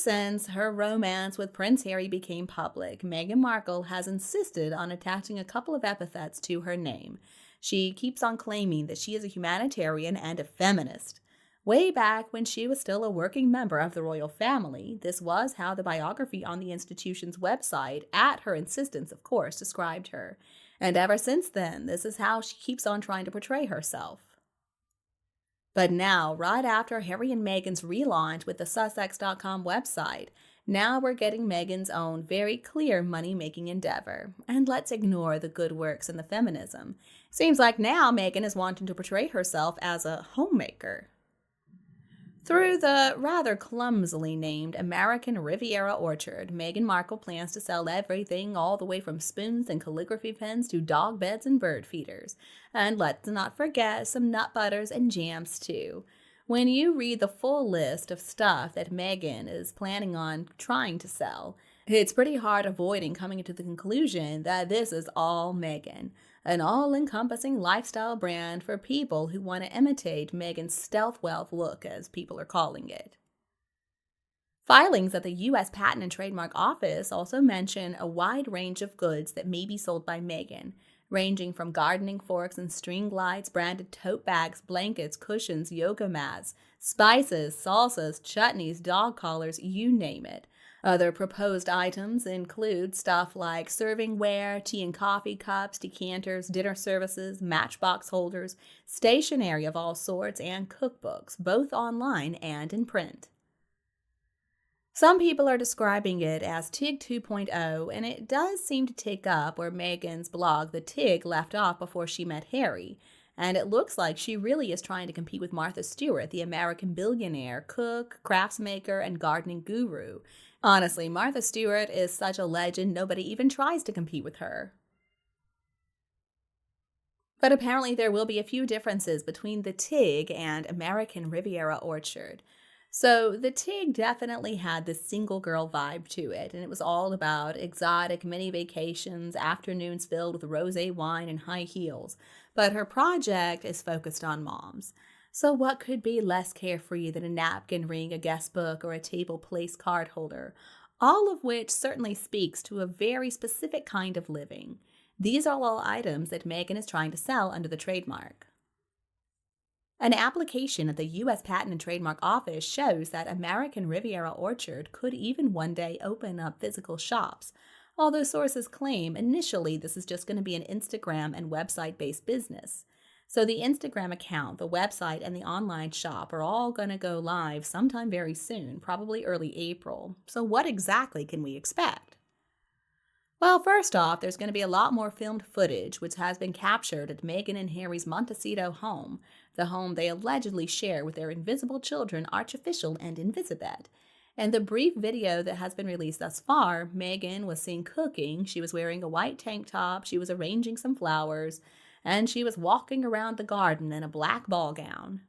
since her romance with Prince Harry became public, Meghan Markle has insisted on attaching a couple of epithets to her name. She keeps on claiming that she is a humanitarian and a feminist. Way back when she was still a working member of the royal family, this was how the biography on the institution's website, at her insistence, of course, described her. And ever since then, this is how she keeps on trying to portray herself. But now, right after Harry and Meghan's relaunch with the Sussex.com website, now we're getting Meghan's own very clear money-making endeavor. And let's ignore the good works and the feminism. Seems like now Meghan is wanting to portray herself as a homemaker. Through the rather clumsily named American Riviera Orchard, Meghan Markle plans to sell everything all the way from spoons and calligraphy pens to dog beds and bird feeders. And let's not forget some nut butters and jams too. When you read the full list of stuff that Meghan is planning on trying to sell, it's pretty hard avoiding coming to the conclusion that this is all Meghan. An all-encompassing lifestyle brand for people who want to imitate Meghan's stealth wealth look, as people are calling it. Filings at the U.S. Patent and Trademark Office also mention a wide range of goods that may be sold by Meghan, ranging from gardening forks and string glides, branded tote bags, blankets, cushions, yoga mats, spices, salsas, chutneys, dog collars, you name it. Other proposed items include stuff like servingware, tea and coffee cups, decanters, dinner services, matchbox holders, stationery of all sorts, and cookbooks, both online and in print. Some people are describing it as TIG 2.0, and it does seem to take up where Meghan's blog The TIG left off before she met Harry. And it looks like she really is trying to compete with Martha Stewart, the American billionaire, cook, craftsmaker, and gardening guru. Honestly, Martha Stewart is such a legend, nobody even tries to compete with her. But apparently there will be a few differences between the TIG and American Riviera Orchard. So the TIG definitely had this single girl vibe to it, and it was all about exotic mini vacations, afternoons filled with rosé wine and high heels. But her project is focused on moms. So what could be less carefree than a napkin ring, a guest book, or a table place card holder? All of which certainly speaks to a very specific kind of living. These are all items that Meghan is trying to sell under the trademark. An application at the U.S. Patent and Trademark Office shows that American Riviera Orchard could even one day open up physical shops, although sources claim initially this is just going to be an Instagram and website-based business. So the Instagram account, the website, and the online shop are all going to go live sometime very soon, probably early April. So what exactly can we expect? Well, first off, there's going to be a lot more filmed footage which has been captured at Meghan and Harry's Montecito home, the home they allegedly share with their invisible children, Archofficial and Invisibet. In the brief video that has been released thus far, Meghan was seen cooking, she was wearing a white tank top, she was arranging some flowers, and she was walking around the garden in a black ball gown.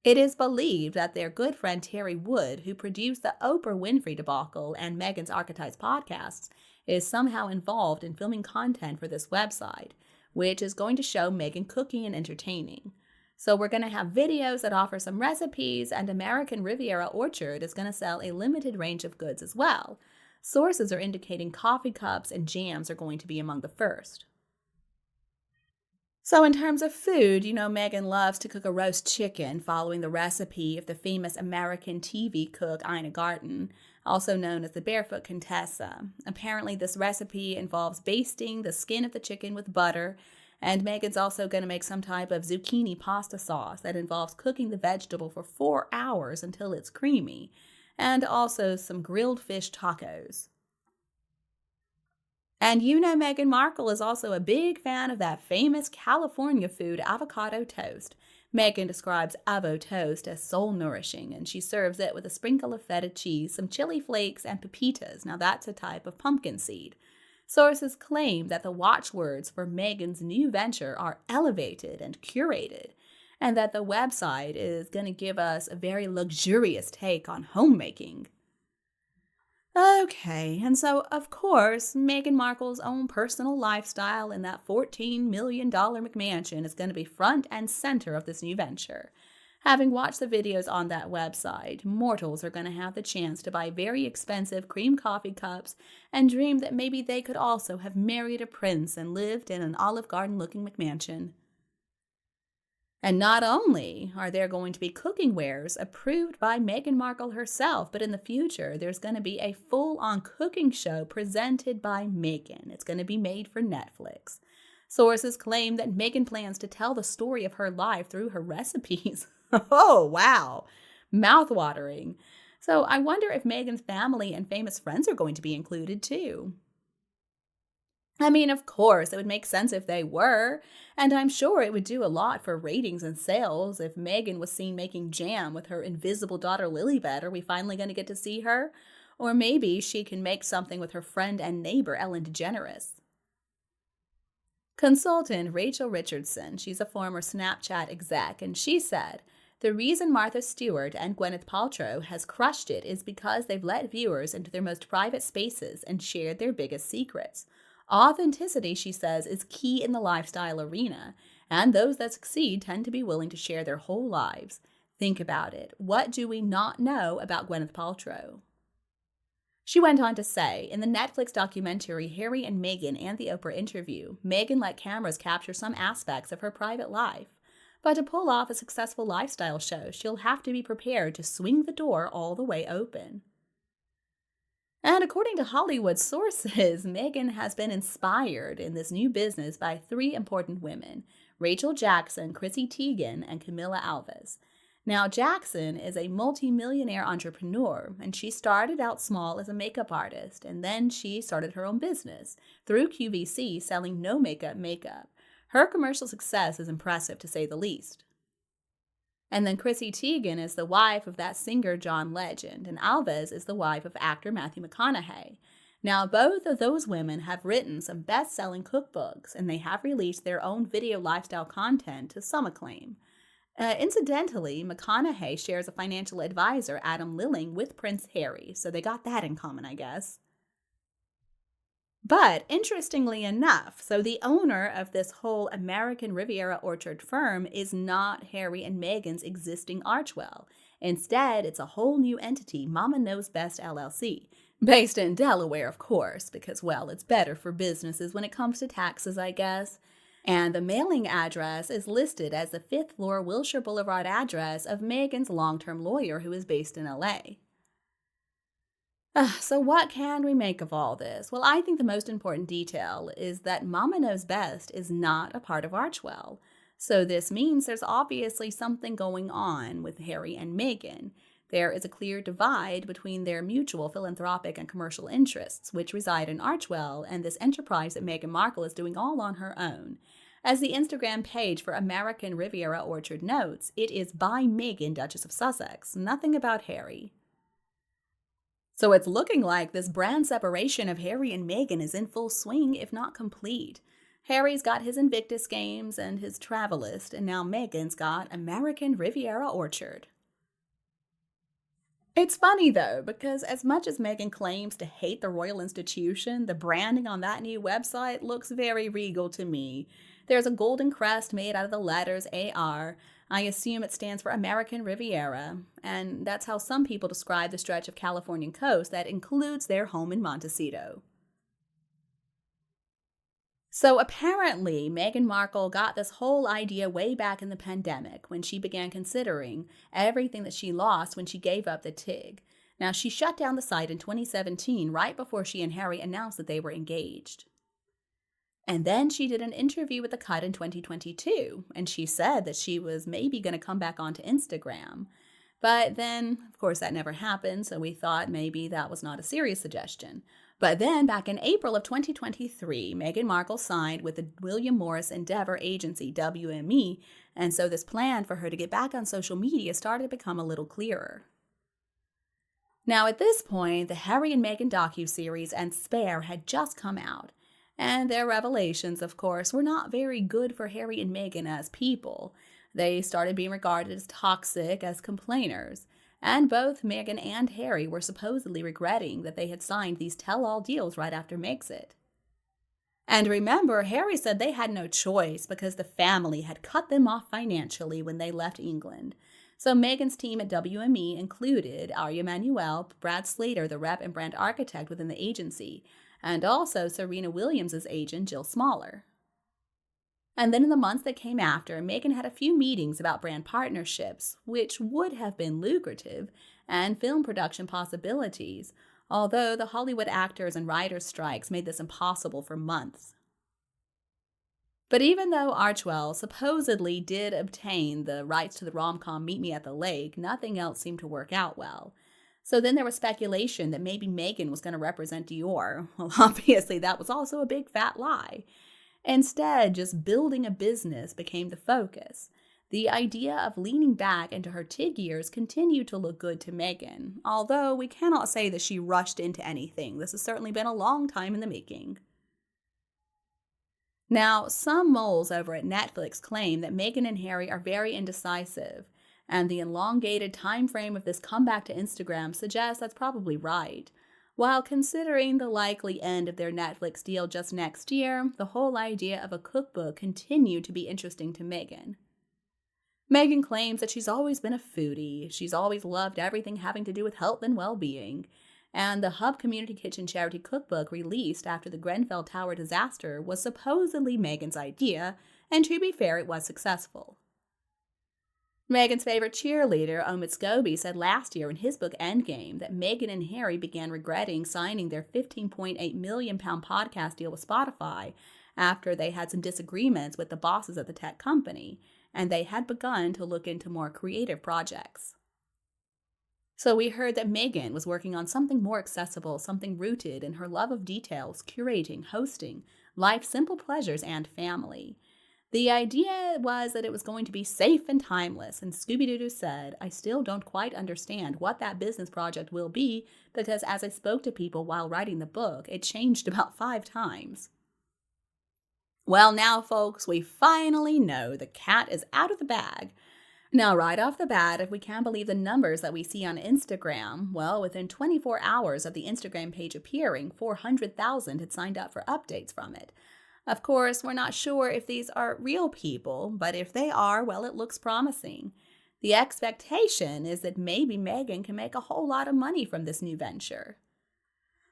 It is believed that their good friend Terry Wood, who produced the Oprah Winfrey debacle and Meghan's Archetypes podcasts, is somehow involved in filming content for this website, which is going to show Meghan cooking and entertaining. So we're going to have videos that offer some recipes, and American Riviera Orchard is going to sell a limited range of goods as well. Sources are indicating coffee cups and jams are going to be among the first. So in terms of food, Meghan loves to cook a roast chicken following the recipe of the famous American TV cook Ina Garten, also known as the Barefoot Contessa. Apparently this recipe involves basting the skin of the chicken with butter, and Meghan's also going to make some type of zucchini pasta sauce that involves cooking the vegetable for 4 hours until it's creamy, and also some grilled fish tacos. And Meghan Markle is also a big fan of that famous California food, avocado toast. Meghan describes avo toast as soul-nourishing, and she serves it with a sprinkle of feta cheese, some chili flakes, and pepitas. Now that's a type of pumpkin seed. Sources claim that the watchwords for Meghan's new venture are elevated and curated, and that the website is going to give us a very luxurious take on homemaking. Okay, and so, of course, Meghan Markle's own personal lifestyle in that $14 million McMansion is going to be front and center of this new venture. Having watched the videos on that website, mortals are going to have the chance to buy very expensive cream coffee cups and dream that maybe they could also have married a prince and lived in an Olive Garden-looking McMansion. And not only are there going to be cooking wares approved by Meghan Markle herself, but in the future, there's going to be a full-on cooking show presented by Meghan. It's going to be made for Netflix. Sources claim that Meghan plans to tell the story of her life through her recipes. Oh, wow. Mouth-watering. So I wonder if Meghan's family and famous friends are going to be included too. I mean, of course, it would make sense if they were, and I'm sure it would do a lot for ratings and sales if Meghan was seen making jam with her invisible daughter Lilibet. Are we finally going to get to see her? Or maybe she can make something with her friend and neighbor Ellen DeGeneres. Consultant Rachel Richardson, she's a former Snapchat exec, and she said, "The reason Martha Stewart and Gwyneth Paltrow has crushed it is because they've let viewers into their most private spaces and shared their biggest secrets. Authenticity," she says, "is key in the lifestyle arena, and those that succeed tend to be willing to share their whole lives. Think about it. What do we not know about Gwyneth Paltrow?" She went on to say, in the Netflix documentary Harry and Meghan and the Oprah interview, Meghan let cameras capture some aspects of her private life. But to pull off a successful lifestyle show, she'll have to be prepared to swing the door all the way open. And according to Hollywood sources, Meghan has been inspired in this new business by three important women: Rachel Jackson, Chrissy Teigen, and Camila Alves. Now, Jackson is a multi-millionaire entrepreneur, and she started out small as a makeup artist, and then she started her own business through QVC selling makeup. Her commercial success is impressive, to say the least. And then Chrissy Teigen is the wife of that singer John Legend, and Alves is the wife of actor Matthew McConaughey. Now, both of those women have written some best-selling cookbooks, and they have released their own video lifestyle content to some acclaim. Incidentally, McConaughey shares a financial advisor, Adam Lilling, with Prince Harry, so they got that in common, I guess. But interestingly enough, so the owner of this whole American Riviera Orchard firm is not Harry and Meghan's existing Archwell. Instead, it's a whole new entity, Mama Knows Best LLC, based in Delaware, of course, because, well, it's better for businesses when it comes to taxes, I guess. And the mailing address is listed as the 5th floor Wilshire Boulevard address of Meghan's long-term lawyer, who is based in LA. So what can we make of all this? Well, I think the most important detail is that Mama Knows Best is not a part of Archwell. So this means there's obviously something going on with Harry and Meghan. There is a clear divide between their mutual philanthropic and commercial interests, which reside in Archwell, and this enterprise that Meghan Markle is doing all on her own. As the Instagram page for American Riviera Orchard notes, it is by Meghan, Duchess of Sussex, nothing about Harry. So it's looking like this brand separation of Harry and Meghan is in full swing, if not complete. Harry's got his Invictus Games and his Travelist, and now Meghan's got American Riviera Orchard. It's funny, though, because as much as Meghan claims to hate the royal institution, the branding on that new website looks very regal to me. There's a golden crest made out of the letters AR. I assume it stands for American Riviera, and that's how some people describe the stretch of Californian coast that includes their home in Montecito. So apparently, Meghan Markle got this whole idea way back in the pandemic when she began considering everything that she lost when she gave up the TIG. Now, she shut down the site in 2017, right before she and Harry announced that they were engaged. And then she did an interview with The Cut in 2022, and she said that she was maybe going to come back onto Instagram. But then, of course, that never happened, so we thought maybe that was not a serious suggestion. But then, back in April of 2023, Meghan Markle signed with the William Morris Endeavor agency, WME, and so this plan for her to get back on social media started to become a little clearer. Now, at this point, the Harry and Meghan docuseries and Spare had just come out, and their revelations, of course, were not very good for Harry and Meghan as people. They started being regarded as toxic, as complainers. And both Meghan and Harry were supposedly regretting that they had signed these tell-all deals right after Megxit. And remember, Harry said they had no choice because the family had cut them off financially when they left England. So Meghan's team at WME included Arya Manuel, Brad Slater, the rep and brand architect within the agency, and also Serena Williams' agent, Jill Smaller. And then in the months that came after, Meghan had a few meetings about brand partnerships, which would have been lucrative, and film production possibilities, although the Hollywood actors and writers' strikes made this impossible for months. But even though Archewell supposedly did obtain the rights to the rom-com Meet Me at the Lake, nothing else seemed to work out well. So then there was speculation that maybe Meghan was going to represent Dior. Well, obviously that was also a big fat lie. Instead, just building a business became the focus. The idea of leaning back into her TIG years continued to look good to Meghan, although we cannot say that she rushed into anything. This has certainly been a long time in the making. Now, some moles over at Netflix claim that Meghan and Harry are very indecisive, and the elongated time frame of this comeback to Instagram suggests that's probably right. While considering the likely end of their Netflix deal just next year, the whole idea of a cookbook continued to be interesting to Meghan. Meghan claims that she's always been a foodie, she's always loved everything having to do with health and well-being, and the Hub Community Kitchen charity cookbook released after the Grenfell Tower disaster was supposedly Meghan's idea, and to be fair, it was successful. Meghan's favorite cheerleader, Omid Scobie, said last year in his book Endgame that Meghan and Harry began regretting signing their £15.8 million podcast deal with Spotify after they had some disagreements with the bosses at the tech company, and they had begun to look into more creative projects. So we heard that Meghan was working on something more accessible, something rooted in her love of details, curating, hosting, life's simple pleasures, and family. The idea was that it was going to be safe and timeless, and Scooby-Doo said, "I still don't quite understand what that business project will be, because as I spoke to people while writing the book, it changed about 5 times. Well, now, folks, we finally know the cat is out of the bag. Now, right off the bat, if we can believe the numbers that we see on Instagram, well, within 24 hours of the Instagram page appearing, 400,000 had signed up for updates from it. Of course, we're not sure if these are real people, but if they are, well, it looks promising. The expectation is that maybe Meghan can make a whole lot of money from this new venture.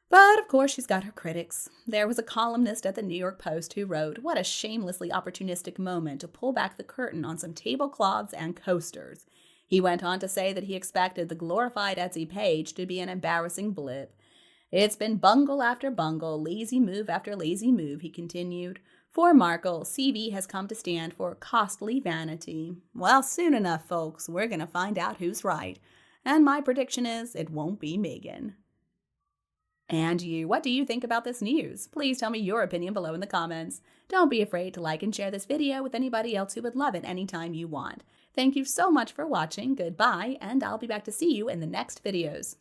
But, of course, she's got her critics. There was a columnist at the New York Post who wrote, "What a shamelessly opportunistic moment to pull back the curtain on some tablecloths and coasters." He went on to say that he expected the glorified Etsy page to be an embarrassing blip. "It's been bungle after bungle, lazy move after lazy move," he continued. "For Markle, CV has come to stand for costly vanity." Well, soon enough, folks, we're going to find out who's right. And my prediction is it won't be Meghan. And you, what do you think about this news? Please tell me your opinion below in the comments. Don't be afraid to like and share this video with anybody else who would love it anytime you want. Thank you so much for watching, goodbye, and I'll be back to see you in the next videos.